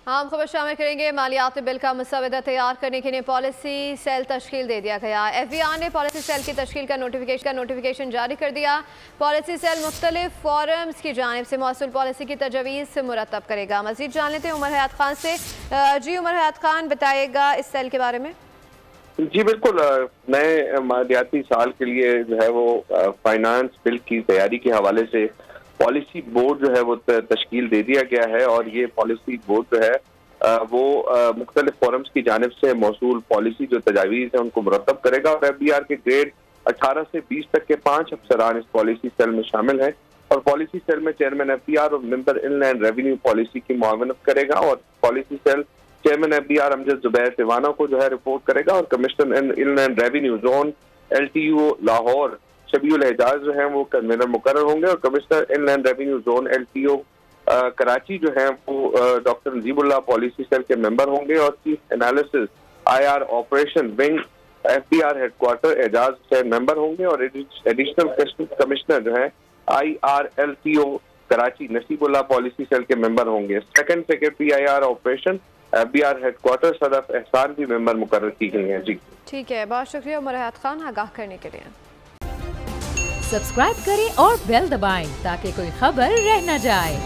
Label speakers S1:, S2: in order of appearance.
S1: हम खबर शामिल करेंगे। मालियाती बिल का मसवदा तैयार करने के लिए पॉलिसी सेल तश्कील दे दिया गया। FBI ने पॉलिसी सेल की तश्कील का नोटिफिकेशन जारी कर दिया। पॉलिसी सेल मुख्तलिफ फोरम्स की जानिब से मौसूल पॉलिसी की तजवीज़ मुरतब करेगा। मज़ीद जान लेते हैं उमर हयात खान से। जी उमर हयात खान, बताइएगा इस सेल के बारे में।
S2: जी बिल्कुल, नए मालियाती साल के लिए जो है वो फाइनेंस बिल की तैयारी के हवाले से पॉलिसी बोर्ड जो है वो तश्कील दे दिया गया है और ये पॉलिसी बोर्ड जो है वो मुख्तलिफ फोरम्स की जानिब से मौसूल पॉलिसी जो तजावीज़ है उनको मुरतब करेगा और FBR के ग्रेड 18 से 20 तक के 5 अफसरान इस पॉलिसी सेल में शामिल हैं और पॉलिसी सेल में चेयरमैन FBR और मेंबर इनलैंड रेवेन्यू पॉलिसी की मुआवनत करेगा और policy cell chairman FBR Amjad Zubair Tiwana को जो है रिपोर्ट करेगा और commissioner inland revenue zone LTO Lahore Shabiul Ejaz जो है वो कन्वीनर मुकर्रर होंगे और commissioner inland revenue zone LTO Karachi जो है वो डॉक्टर नजीबुल्लाह पॉलिसी सेल के मेंबर होंगे और chief analysis IR operation wing FBR headquarter Ejaz से मेंबर होंगे और एडिशनल कमिश्नर जो है IRLTO Karachi Nasibullah policy cell के मेंबर होंगे। Second secretary IR operation FBR headquarter Sadaf Ehsan भी मेंबर मुकर्रर की गई हैं। जी
S1: ठीक है, बहुत शुक्रिया उमर हयात खान आगाह करने के लिए।
S3: सब्सक्राइब करें और बेल दबाएं ताकि कोई खबर रह न जाए।